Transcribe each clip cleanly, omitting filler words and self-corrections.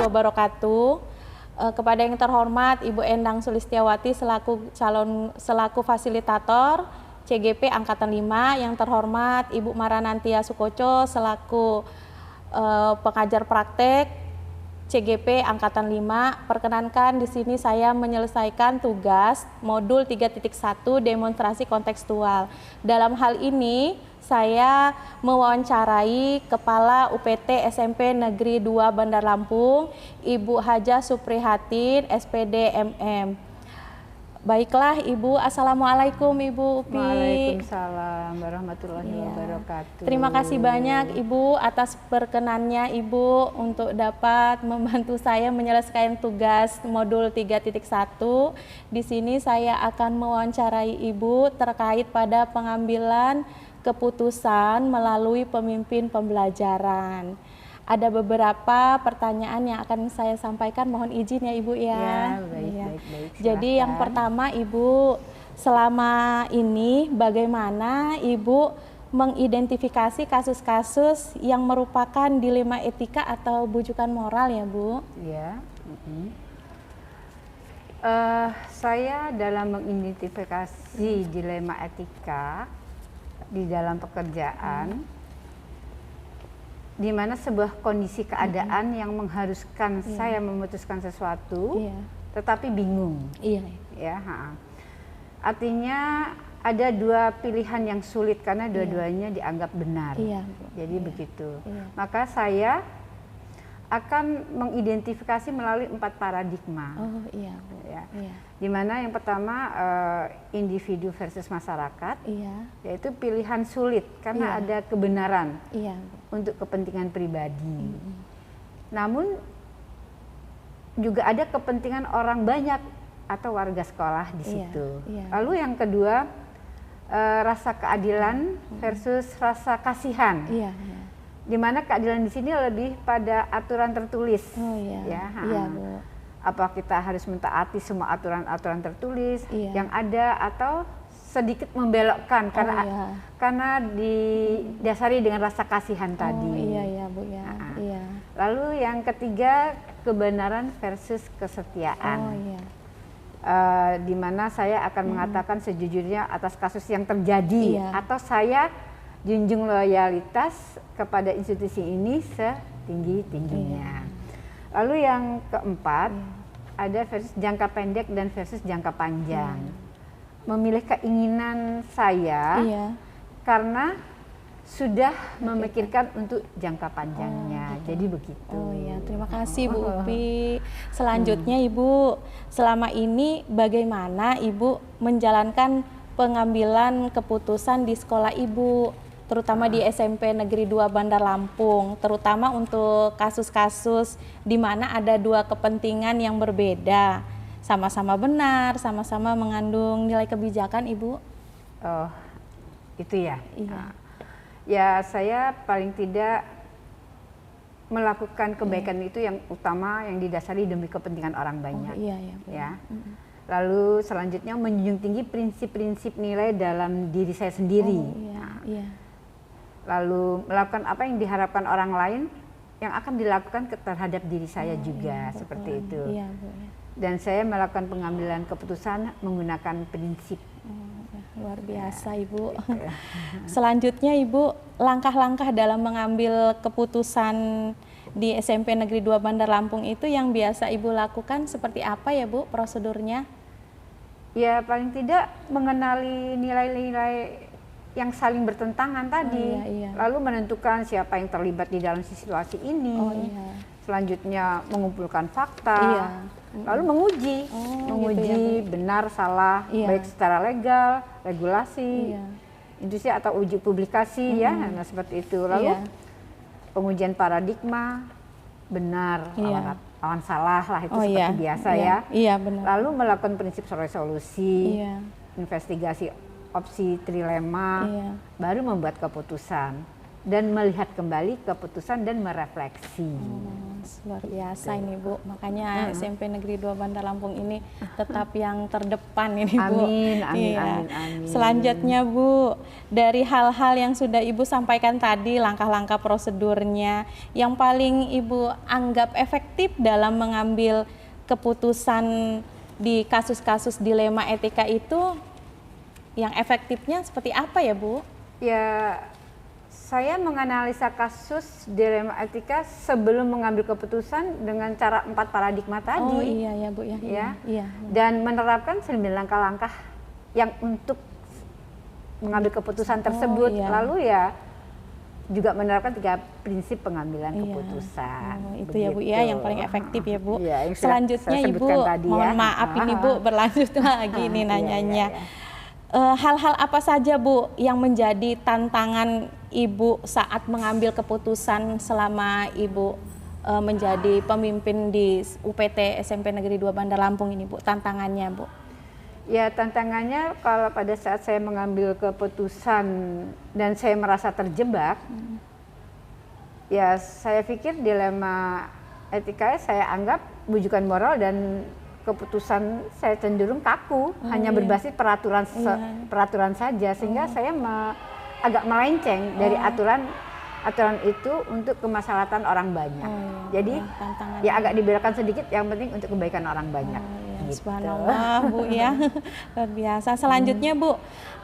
wabarakatuh. Kepada yang terhormat Ibu Endang Sulistiawati selaku fasilitator CGP Angkatan 5, yang terhormat Ibu Maranantia Sukoco selaku pengajar praktek CGP Angkatan 5. Perkenankan di sini saya menyelesaikan tugas modul 3.1 demonstrasi kontekstual. Dalam hal ini saya mewawancarai Kepala UPT SMP Negeri 2 Bandar Lampung, Ibu Haja Suprihatin, SPD MM. Baiklah Ibu, Assalamualaikum Ibu Upi. Waalaikumsalam warahmatullahi wabarakatuh. Terima kasih banyak Ibu atas perkenannya Ibu untuk dapat membantu saya menyelesaikan tugas modul 3.1. Di sini saya akan mewawancarai Ibu terkait pada pengambilan keputusan melalui pemimpin pembelajaran. Ada beberapa pertanyaan yang akan saya sampaikan, mohon izin ya Ibu ya. Baik. Jadi yang pertama Ibu, selama ini bagaimana Ibu mengidentifikasi kasus-kasus yang merupakan dilema etika atau bujukan moral ya Bu? Ya. Saya dalam mengidentifikasi dilema etika di dalam pekerjaan, di mana sebuah kondisi keadaan yang mengharuskan saya memutuskan sesuatu, tetapi bingung. Ya, artinya ada dua pilihan yang sulit karena dua-duanya dianggap benar. Jadi begitu. Maka saya akan mengidentifikasi melalui 4 paradigma. Di mana yang pertama individu versus masyarakat, yaitu pilihan sulit karena ada kebenaran untuk kepentingan pribadi. Namun juga ada kepentingan orang banyak atau warga sekolah di situ. Lalu yang kedua rasa keadilan versus rasa kasihan. Di mana keadilan di sini lebih pada aturan tertulis. Bu. Apa kita harus mentaati semua aturan-aturan tertulis yang ada atau sedikit membelokkan karena didasari dengan rasa kasihan tadi. Bu ya. Lalu yang ketiga kebenaran versus kesetiaan. Di mana saya akan mengatakan sejujurnya atas kasus yang terjadi atau saya junjung loyalitas kepada institusi ini setinggi-tingginya. Lalu yang keempat ada versus jangka pendek dan versus jangka panjang. Memilih keinginan saya karena sudah memikirkan untuk jangka panjangnya. Jadi begitu. Terima kasih Bu Upi. Selanjutnya Ibu, selama ini bagaimana Ibu menjalankan pengambilan keputusan di sekolah Ibu, terutama di SMP Negeri 2 Bandar Lampung, terutama untuk kasus-kasus di mana ada dua kepentingan yang berbeda, sama-sama benar, sama-sama mengandung nilai kebijakan, Ibu? Oh, itu ya? Ya, saya paling tidak melakukan kebaikan itu yang utama, yang didasari demi kepentingan orang banyak. Lalu selanjutnya menjunjung tinggi prinsip-prinsip nilai dalam diri saya sendiri. Lalu melakukan apa yang diharapkan orang lain yang akan dilakukan terhadap diri saya juga, seperti itu. Dan saya melakukan pengambilan keputusan menggunakan prinsip. Luar biasa Ibu. Selanjutnya Ibu, langkah-langkah dalam mengambil keputusan di SMP Negeri 2 Bandar Lampung itu yang biasa Ibu lakukan seperti apa ya Bu prosedurnya? Ya paling tidak mengenali nilai-nilai yang saling bertentangan tadi, lalu menentukan siapa yang terlibat di dalam situasi ini, selanjutnya mengumpulkan fakta, lalu menguji benar salah, baik secara legal, regulasi, industri atau uji publikasi nah seperti itu. Lalu pengujian paradigma, benar lawan salah lah itu seperti biasa benar. Lalu melakukan prinsip resolusi, investigasi opsi trilema, baru membuat keputusan dan melihat kembali keputusan dan merefleksi. luar biasa ini Bu. Makanya SMP Negeri 2 Bandar Lampung ini tetap yang terdepan ini Bu. Amin, amin, Iya. amin, amin. Selanjutnya Bu, dari hal-hal yang sudah Ibu sampaikan tadi, langkah-langkah prosedurnya, yang paling Ibu anggap efektif dalam mengambil keputusan di kasus-kasus dilema etika itu, yang efektifnya seperti apa ya Bu? Ya, saya menganalisa kasus dilema etika sebelum mengambil keputusan dengan cara 4 paradigma tadi. Oh iya ya Bu ya. Iya. Dan menerapkan 9 langkah-langkah yang untuk mengambil keputusan tersebut. Iya. Lalu ya juga menerapkan 3 prinsip pengambilan keputusan. Itu ya Bu ya yang paling efektif ya Bu. Iya, yang selanjutnya saya Ibu, tadi mohon ya. maaf ini Bu, berlanjut lagi nih nanyanya. Hal-hal apa saja Bu yang menjadi tantangan Ibu saat mengambil keputusan selama Ibu menjadi pemimpin di UPT SMP Negeri 2 Bandar Lampung ini Bu, tantangannya Bu? Ya, tantangannya kalau pada saat saya mengambil keputusan dan saya merasa terjebak, ya saya pikir dilema etika saya anggap bujukan moral dan keputusan saya cenderung kaku, hanya berbasis peraturan saja, sehingga saya agak melenceng dari aturan itu untuk kemaslahatan orang banyak. Jadi ya agak dibelokkan sedikit, yang penting untuk kebaikan orang banyak. Gitu. Subhanallah Bu ya, luar biasa. Selanjutnya Bu,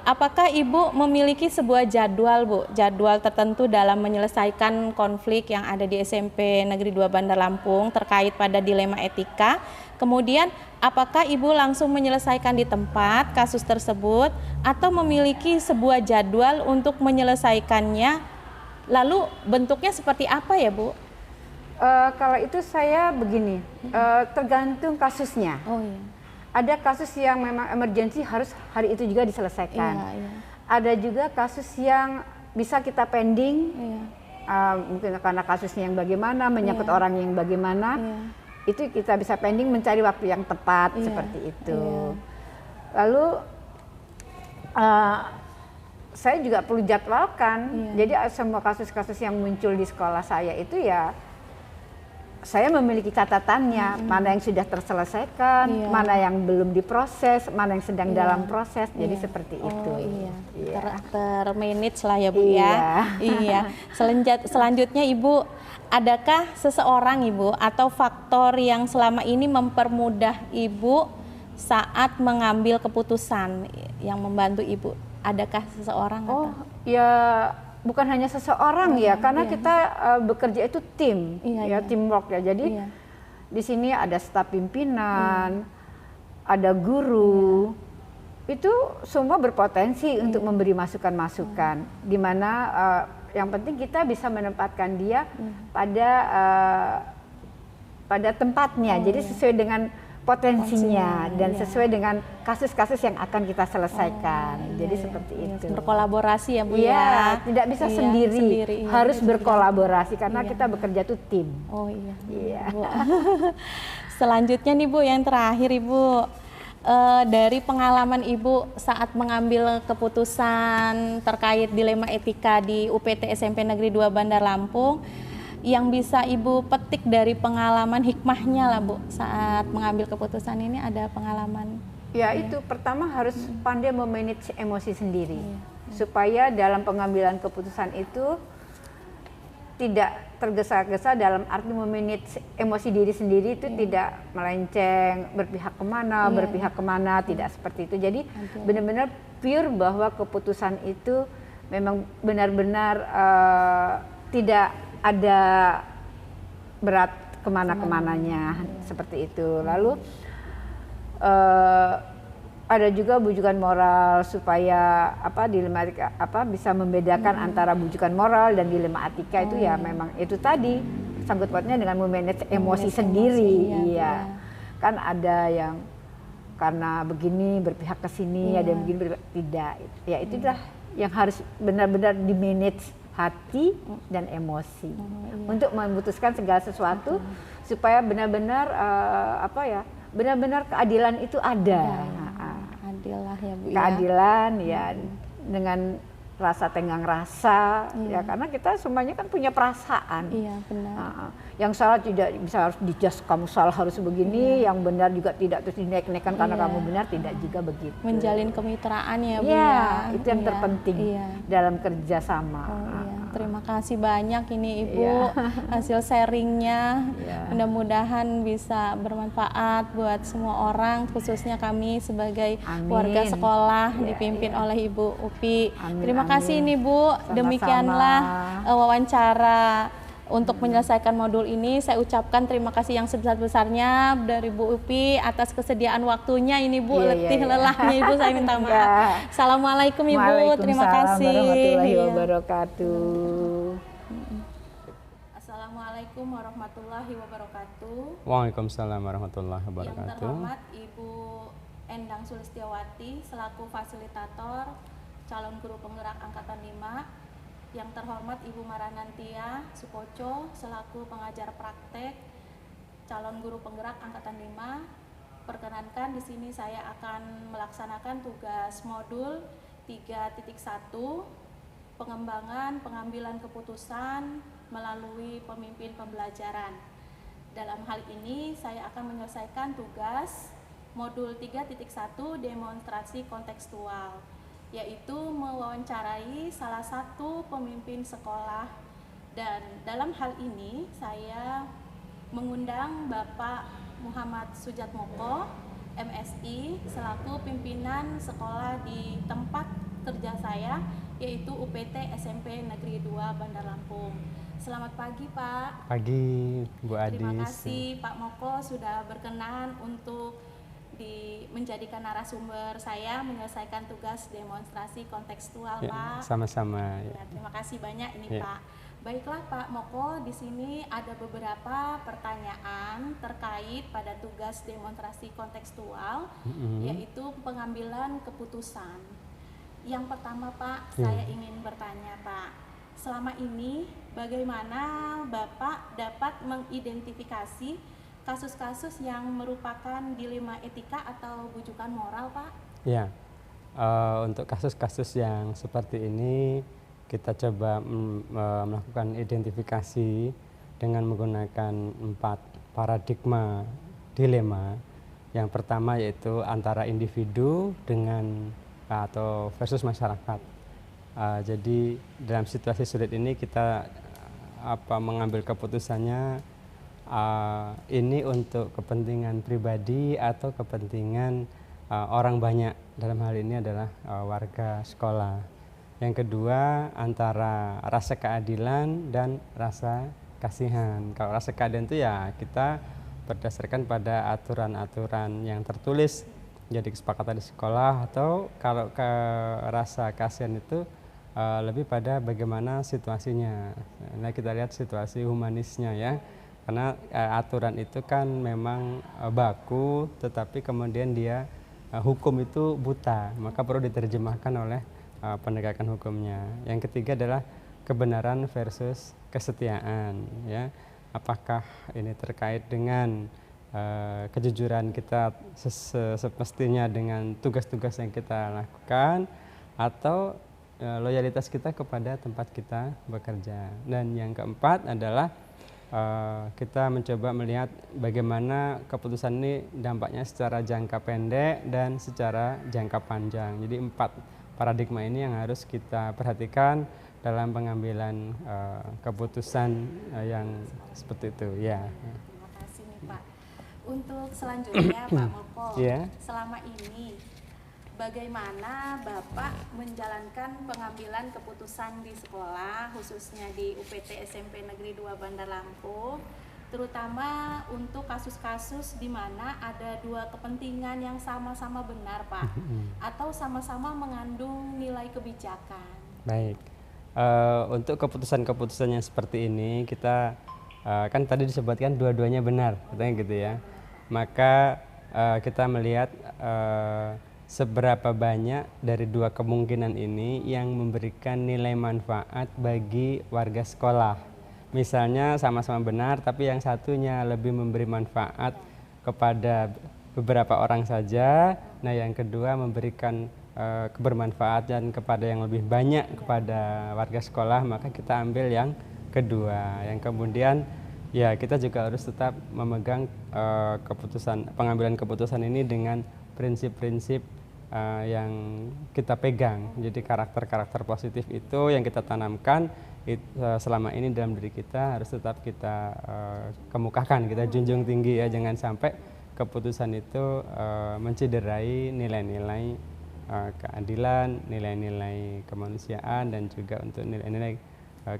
apakah Ibu memiliki sebuah jadwal Bu, jadwal tertentu dalam menyelesaikan konflik yang ada di SMP Negeri 2 Bandar Lampung terkait pada dilema etika? Kemudian apakah Ibu langsung menyelesaikan di tempat kasus tersebut atau memiliki sebuah jadwal untuk menyelesaikannya? Lalu bentuknya seperti apa ya Bu? Kalau itu saya begini, tergantung kasusnya. Oh iya. Ada kasus yang memang emergensi harus hari itu juga diselesaikan. Iya. Ada juga kasus yang bisa kita pending, mungkin karena kasusnya yang bagaimana, menyangkut orang yang bagaimana, itu kita bisa pending mencari waktu yang tepat seperti itu. Lalu saya juga perlu jadwalkan. Jadi semua kasus-kasus yang muncul di sekolah saya itu ya saya memiliki catatannya, mana yang sudah terselesaikan, mana yang belum diproses, mana yang sedang dalam proses, jadi seperti itu. Termanage lah ya Bu ya. Iya. Selanjutnya Ibu, adakah seseorang Ibu atau faktor yang selama ini mempermudah Ibu saat mengambil keputusan yang membantu Ibu? Adakah seseorang? Ya bukan hanya seseorang ya, karena kita bekerja itu tim, teamwork ya. Jadi di sini ada staf pimpinan, ada guru, itu semua berpotensi untuk memberi masukan-masukan. Di mana yang penting kita bisa menempatkan dia pada tempatnya, jadi sesuai dengan potensinya dan sesuai dengan kasus-kasus yang akan kita selesaikan. Jadi seperti itu. Berkolaborasi ya Bu ya. Tidak bisa sendiri, harus berkolaborasi karena kita bekerja tuh tim. Oh iya. Bu. Selanjutnya nih Bu, yang terakhir Ibu, dari pengalaman Ibu saat mengambil keputusan terkait dilema etika di UPT SMP Negeri 2 Bandar Lampung, yang bisa Ibu petik dari pengalaman hikmahnya lah Bu saat mengambil keputusan ini, ada pengalaman? Ya itu pertama harus pandai memanage emosi sendiri supaya dalam pengambilan keputusan itu tidak tergesa-gesa, dalam arti memanage emosi diri sendiri itu tidak melenceng berpihak kemana, tidak seperti itu. Jadi benar-benar pure bahwa keputusan itu memang benar-benar tidak ada berat kemana-kemananya seperti itu. Lalu ada juga bujukan moral supaya dilema etika bisa membedakan antara bujukan moral dan dilema etika itu ya memang itu tadi sangkut pautnya dengan memanage emosi sendiri. Kan ada yang karena begini berpihak ke sini, ada yang begini tidak. Ya itulah yang harus benar-benar di manage hati dan emosi untuk memutuskan segala sesuatu supaya benar-benar benar-benar keadilan itu ada. Adil lah ya Bu. Keadilan ya dengan rasa tenggang rasa, ya karena kita semuanya kan punya perasaan. Iya, benar. Yang salah tidak bisa harus dijas, kamu salah harus begini, yang benar juga tidak terus dinaik-naikkan karena kamu benar, tidak juga begitu. Menjalin kemitraan ya Bu Iya, ya. itu yang terpenting dalam kerjasama. Terima kasih banyak ini Ibu hasil sharingnya. Mudah-mudahan bisa bermanfaat buat semua orang, khususnya kami sebagai warga sekolah dipimpin oleh Ibu Upi. Terima kasih ini Bu. Sama-sama. Demikianlah wawancara untuk menyelesaikan modul ini. Saya ucapkan terima kasih yang sebesar-besarnya dari Bu Upi atas kesediaan waktunya ini Bu. Letih lelahnya Ibu, saya minta maaf. Assalamualaikum Ibu, terima kasih. Warahmatullahi wabarakatuh. Assalamualaikum warahmatullahi wabarakatuh. Waalaikumsalam warahmatullahi Yang wabarakatuh. terhormat Ibu Endang Sulistiawati selaku fasilitator calon guru penggerak angkatan 5. Yang terhormat Ibu Maranantia Sukoco selaku pengajar praktek calon guru penggerak angkatan 5. Perkenankan di sini saya akan melaksanakan tugas modul 3.1 pengembangan pengambilan keputusan melalui pemimpin pembelajaran. Dalam hal ini saya akan menyelesaikan tugas modul 3.1 demonstrasi kontekstual, yaitu mewawancarai salah satu pemimpin sekolah. Dan dalam hal ini saya mengundang Bapak Muhammad Sujatmoko, MSI, selaku pimpinan sekolah di tempat kerja saya, yaitu UPT SMP Negeri 2 Bandar Lampung. Selamat pagi Pak. Pagi Bu Adis. Terima kasih Pak Moko sudah berkenan untuk menjadikan narasumber saya menyelesaikan tugas demonstrasi kontekstual Pak. Sama-sama. Ya, terima kasih banyak ini Pak. Baiklah Pak Moko, di sini ada beberapa pertanyaan terkait pada tugas demonstrasi kontekstual, yaitu pengambilan keputusan. Yang pertama Pak, saya ingin bertanya Pak, selama ini bagaimana Bapak dapat mengidentifikasi kasus-kasus yang merupakan dilema etika atau bujukan moral Pak? Ya, untuk kasus-kasus yang seperti ini kita coba melakukan identifikasi dengan menggunakan 4 paradigma dilema. Yang pertama yaitu antara individu dengan atau versus masyarakat. Jadi dalam situasi sulit ini kita mengambil keputusannya ini untuk kepentingan pribadi atau kepentingan orang banyak, dalam hal ini adalah warga sekolah. Yang kedua antara rasa keadilan dan rasa kasihan. Kalau rasa keadilan itu ya kita berdasarkan pada aturan-aturan yang tertulis jadi kesepakatan di sekolah, atau kalau ke rasa kasihan itu lebih pada bagaimana situasinya. Nah kita lihat situasi humanisnya ya, karena aturan itu kan memang baku, tetapi kemudian dia hukum itu buta, maka perlu diterjemahkan oleh penegakan hukumnya. Yang ketiga adalah kebenaran versus kesetiaan ya, apakah ini terkait dengan kejujuran kita semestinya dengan tugas-tugas yang kita lakukan, atau loyalitas kita kepada tempat kita bekerja. Dan yang keempat adalah kita mencoba melihat bagaimana keputusan ini dampaknya secara jangka pendek dan secara jangka panjang. Jadi 4 paradigma ini yang harus kita perhatikan dalam pengambilan keputusan yang seperti itu ya. Terima kasih nih Pak. Untuk selanjutnya Pak Moko, selama ini bagaimana Bapak menjalankan pengambilan keputusan di sekolah, khususnya di UPT SMP Negeri 2 Bandar Lampung, terutama untuk kasus-kasus di mana ada 2 kepentingan yang sama-sama benar Pak, atau sama-sama mengandung nilai kebijakan? Baik, untuk keputusan-keputusan yang seperti ini kita kan tadi disebutkan dua-duanya benar, katanya gitu ya. Maka kita melihat seberapa banyak dari 2 kemungkinan ini yang memberikan nilai manfaat bagi warga sekolah. Misalnya sama-sama benar, tapi yang satunya lebih memberi manfaat kepada beberapa orang saja. Nah yang kedua memberikan kebermanfaatan kepada yang lebih banyak kepada warga sekolah, maka kita ambil yang kedua. Yang kemudian ya kita juga harus tetap memegang pengambilan keputusan ini dengan prinsip-prinsip yang kita pegang. Jadi karakter-karakter positif itu yang kita tanamkan selama ini dalam diri kita harus tetap kita kemukakan, kita junjung tinggi ya, jangan sampai keputusan itu mencederai nilai-nilai keadilan, nilai-nilai kemanusiaan, dan juga untuk nilai-nilai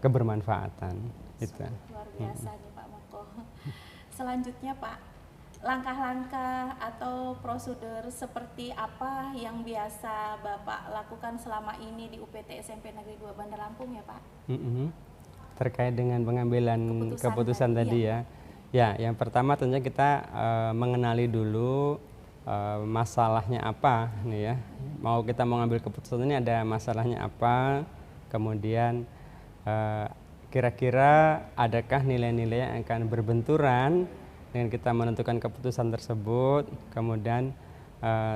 kebermanfaatan. Itu. Luar biasa nih Pak Moko. Selanjutnya Pak, langkah-langkah atau prosedur seperti apa yang biasa Bapak lakukan selama ini di UPT SMP Negeri 2 Bandar Lampung ya Pak? Terkait dengan pengambilan keputusan tadi ya. Ya, yang pertama tentunya kita mengenali dulu masalahnya apa nih ya. Mau kita mengambil keputusan ini ada masalahnya apa, kemudian kira-kira adakah nilai-nilai yang akan berbenturan dengan kita menentukan keputusan tersebut, kemudian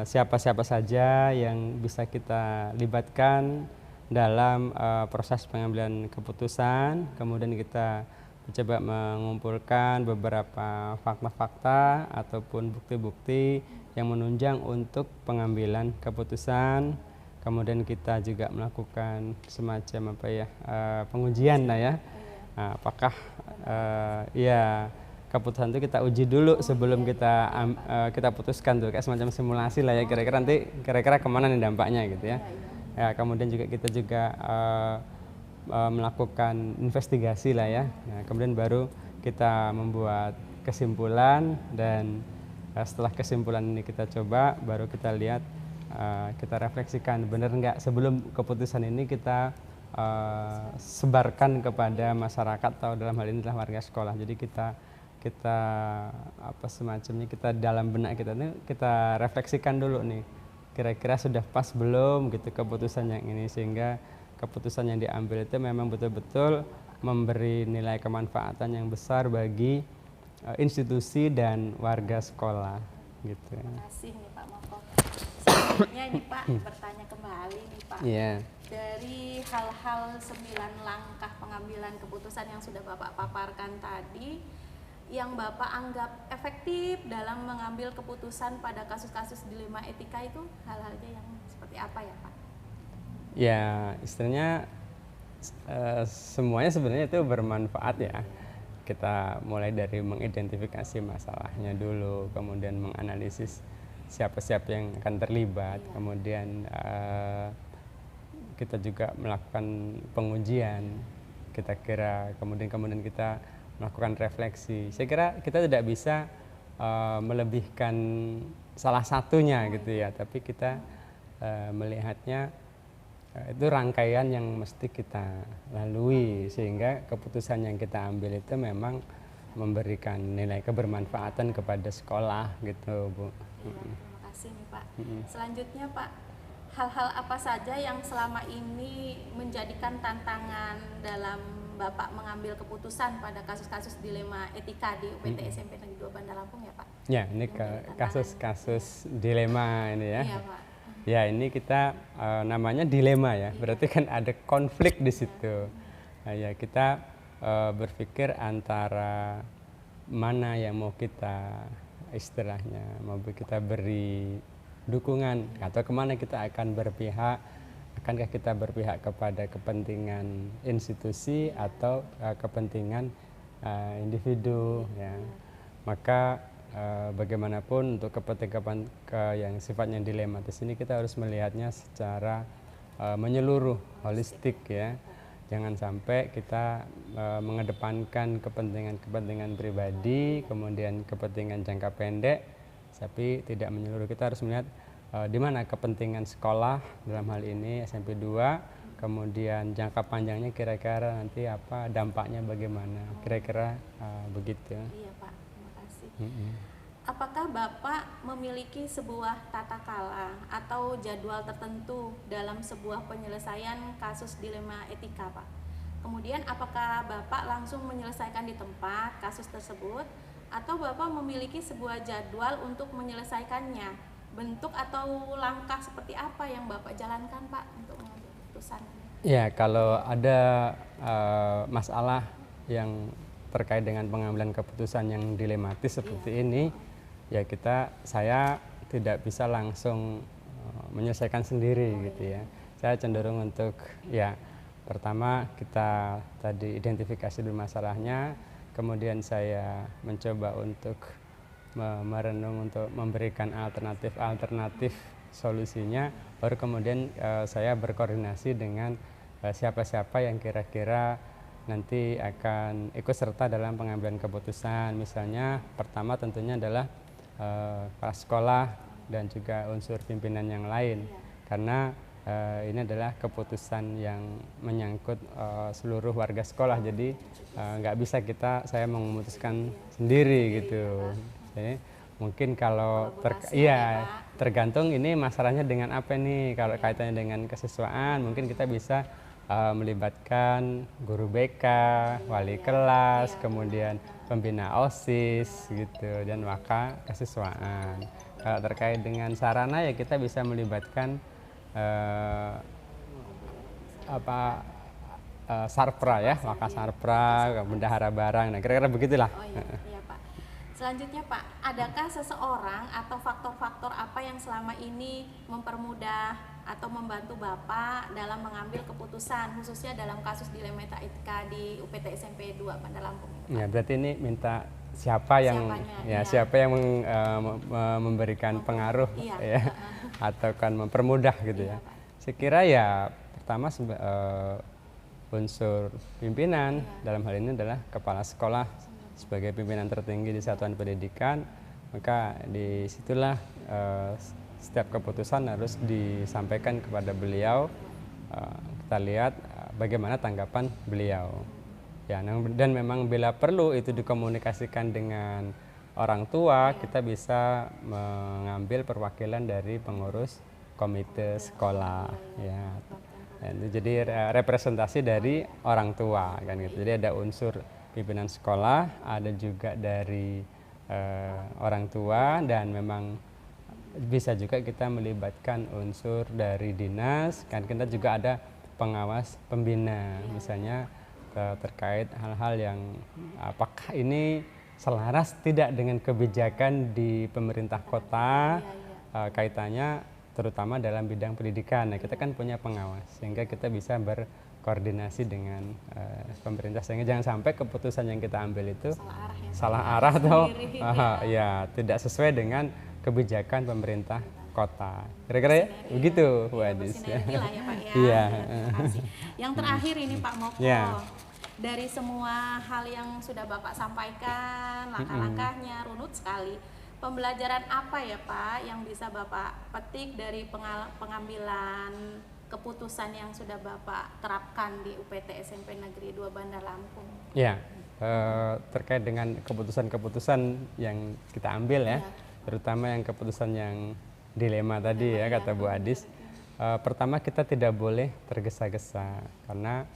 siapa-siapa saja yang bisa kita libatkan dalam proses pengambilan keputusan, kemudian kita coba mengumpulkan beberapa fakta-fakta ataupun bukti-bukti yang menunjang untuk pengambilan keputusan. Kemudian kita juga melakukan semacam pengujian lah ya. Apakah ya keputusan itu kita uji dulu sebelum kita putuskan tuh, kayak semacam simulasi lah ya, kira-kira nanti kemana nih dampaknya gitu ya. Ya kemudian juga kita melakukan investigasi lah ya. Nah, kemudian baru kita membuat kesimpulan, dan setelah kesimpulan ini kita coba, baru kita lihat, kita refleksikan benar nggak sebelum keputusan ini kita sebarkan kepada masyarakat atau dalam hal ini adalah warga sekolah. Jadi kita kita dalam benak kita ini kita refleksikan dulu nih, kira-kira sudah pas belum gitu keputusan yang ini, sehingga keputusan yang diambil itu memang betul-betul memberi nilai kemanfaatan yang besar bagi institusi dan warga sekolah gitu. Terima kasih nih Pak Moko. Selanjutnya ini Pak, bertanya kembali nih Pak. Dari hal-hal 9 langkah pengambilan keputusan yang sudah Bapak paparkan tadi, yang Bapak anggap efektif dalam mengambil keputusan pada kasus-kasus dilema etika itu hal-halnya yang seperti apa ya Pak? Ya, istilahnya semuanya sebenarnya itu bermanfaat ya. Kita mulai dari mengidentifikasi masalahnya dulu, kemudian menganalisis siapa-siapa yang akan terlibat, kemudian kita juga melakukan pengujian, kemudian kita melakukan refleksi. Saya kira kita tidak bisa melebihkan salah satunya gitu ya, tapi kita melihatnya itu rangkaian yang mesti kita lalui, sehingga keputusan yang kita ambil itu memang memberikan nilai kebermanfaatan kepada sekolah gitu Bu. Terima kasih nih Pak. Selanjutnya Pak, hal-hal apa saja yang selama ini menjadikan tantangan dalam Bapak mengambil keputusan pada kasus-kasus dilema etika di UPT SMP Negeri 2 Bandar Lampung ya Pak? Ya, ini kasus-kasus dilema ini ya. Iya Pak. Ya, ini kita namanya dilema ya, berarti kan ada konflik di situ. Ya, kita berpikir antara mana yang mau kita istilahnya, mau kita beri dukungan atau kemana kita akan berpihak. Akankah kita berpihak kepada kepentingan institusi atau kepentingan individu ya. Maka bagaimanapun untuk kepentingan yang sifatnya dilematis ini kita harus melihatnya secara menyeluruh, holistik ya. Jangan sampai kita mengedepankan kepentingan pribadi, kemudian kepentingan jangka pendek, tapi tidak menyeluruh. Kita harus melihat di mana kepentingan sekolah dalam hal ini SMP 2, kemudian jangka panjangnya kira-kira nanti apa dampaknya bagaimana, kira-kira begitu. Iya Pak, terima kasih. Apakah Bapak memiliki sebuah tata kala atau jadwal tertentu dalam sebuah penyelesaian kasus dilema etika Pak? Kemudian apakah Bapak langsung menyelesaikan di tempat kasus tersebut, atau Bapak memiliki sebuah jadwal untuk menyelesaikannya bentuk atau langkah seperti apa yang Bapak jalankan Pak untuk mengambil keputusan? Ya, kalau ada masalah yang terkait dengan pengambilan keputusan yang dilematis seperti ini, ya saya tidak bisa langsung menyelesaikan sendiri gitu ya. Saya cenderung untuk ya pertama kita tadi identifikasi dulu masalahnya, kemudian saya mencoba untuk merenung untuk memberikan alternatif solusinya, baru kemudian saya berkoordinasi dengan siapa-siapa yang kira-kira nanti akan ikut serta dalam pengambilan keputusan. Misalnya pertama tentunya adalah kepala sekolah dan juga unsur pimpinan yang lain, karena ini adalah keputusan yang menyangkut seluruh warga sekolah, jadi nggak bisa saya memutuskan sendiri gitu. Jadi mungkin kalau tergantung ini masalahnya dengan apa nih. Kalau kaitannya dengan kesiswaan, mungkin kita bisa melibatkan guru BK, wali kelas, kemudian pembina OSIS gitu, dan waka kesiswaan. Kalau terkait dengan sarana ya kita bisa melibatkan sarpra ya, waka sarpra, bendahara barang. Nah, kira-kira begitulah. Oh iya Pak. Selanjutnya Pak, adakah seseorang atau faktor-faktor apa yang selama ini mempermudah atau membantu Bapak dalam mengambil keputusan, khususnya dalam kasus dilema etika di UPT SMP 2 Bandar Lampung? Ya, berarti ini minta siapa yang memberikan pengaruh ya, atau kan mempermudah gitu ya. Saya kira ya pertama unsur pimpinan dalam hal ini adalah kepala sekolah sebagai pimpinan tertinggi di satuan pendidikan, maka disitulah setiap keputusan harus disampaikan kepada beliau. Kita lihat bagaimana tanggapan beliau. Ya, dan memang bila perlu itu dikomunikasikan dengan orang tua, kita bisa mengambil perwakilan dari pengurus komite sekolah. Ya, jadi representasi dari orang tua kan gitu. Jadi ada unsur pimpinan sekolah, ada juga dari orang tua, dan memang bisa juga kita melibatkan unsur dari dinas, kan kita juga ada pengawas pembina, misalnya terkait hal-hal yang apakah ini selaras tidak dengan kebijakan di pemerintah kota, kaitannya terutama dalam bidang pendidikan. Nah, kita kan punya pengawas sehingga kita bisa berkoordinasi dengan pemerintah, sehingga jangan sampai keputusan yang kita ambil itu salah arah atau ya tidak sesuai dengan kebijakan pemerintah kota. Kira-kira ya begitu, Bu Adis. Ya Pak ya. Iya. Yang terakhir ini Pak Moko. Ya. Dari semua hal yang sudah Bapak sampaikan, langkah-langkahnya runut sekali. Pembelajaran apa ya Pak yang bisa Bapak petik dari pengambilan keputusan yang sudah Bapak terapkan di UPT SMP Negeri 2 Bandar Lampung? Ya, terkait dengan keputusan-keputusan yang kita ambil ya, terutama yang keputusan yang dilema tadi ya, kata Bu Adis. Pertama, kita tidak boleh tergesa-gesa, karena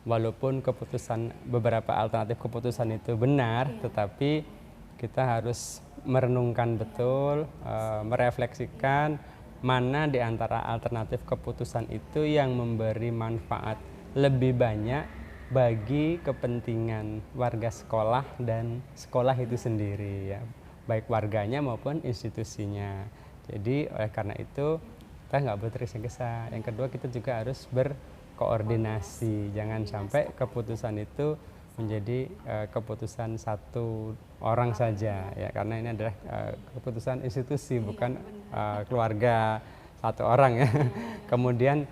walaupun beberapa alternatif keputusan itu benar, tetapi kita harus merenungkan betul, merefleksikan mana di antara alternatif keputusan itu yang memberi manfaat lebih banyak bagi kepentingan warga sekolah dan sekolah itu sendiri ya, baik warganya maupun institusinya. Jadi oleh karena itu kita nggak boleh tergesa-gesa. Yang kedua, kita juga harus berkoordinasi, jangan sampai keputusan itu menjadi keputusan satu orang saja ya, karena ini adalah keputusan institusi, bukan keluarga satu orang ya. Kemudian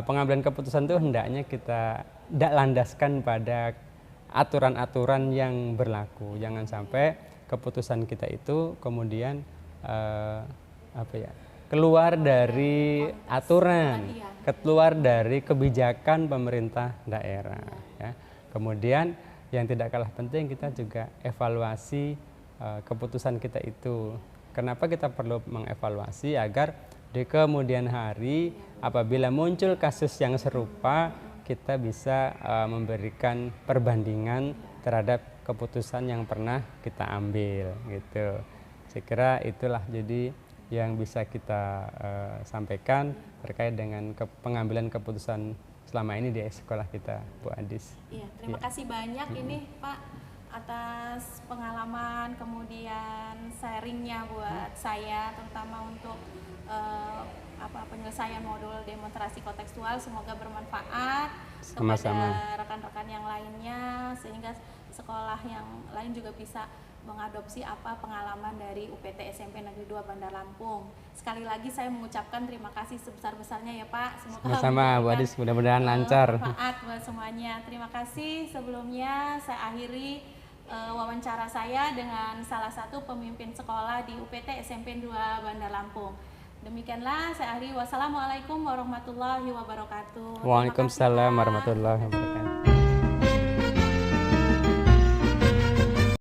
pengambilan keputusan itu hendaknya kita tidak landaskan pada aturan-aturan yang berlaku. Jangan sampai keputusan kita itu kemudian keluar dari aturan, keluar dari kebijakan pemerintah daerah ya. Kemudian yang tidak kalah penting, kita juga evaluasi keputusan kita itu. Kenapa kita perlu mengevaluasi? Agar di kemudian hari apabila muncul kasus yang serupa, kita bisa memberikan perbandingan terhadap keputusan yang pernah kita ambil gitu. Saya kira itulah jadi yang bisa kita sampaikan terkait dengan pengambilan keputusan selama ini di sekolah kita, Bu Adis. Iya, terima kasih banyak ini Pak atas pengalaman kemudian sharingnya buat saya, terutama untuk penyelesaian modul demonstrasi kontekstual. Semoga bermanfaat kepada rekan-rekan yang lainnya, sehingga sekolah yang lain juga bisa mengadopsi pengalaman dari UPT SMP Negeri 2 Bandar Lampung. Sekali lagi saya mengucapkan terima kasih sebesar-besarnya ya Pak. Semoga sama-sama Bu Adis, mudah-mudahan lancar. Bermanfaat buat semuanya. Terima kasih. Sebelumnya saya akhiri wawancara saya dengan salah satu pemimpin sekolah di UPT SMP 2 Bandar Lampung. Demikianlah saya akhiri. Wassalamualaikum warahmatullahi wabarakatuh. Waalaikumsalam warahmatullahi wabarakatuh.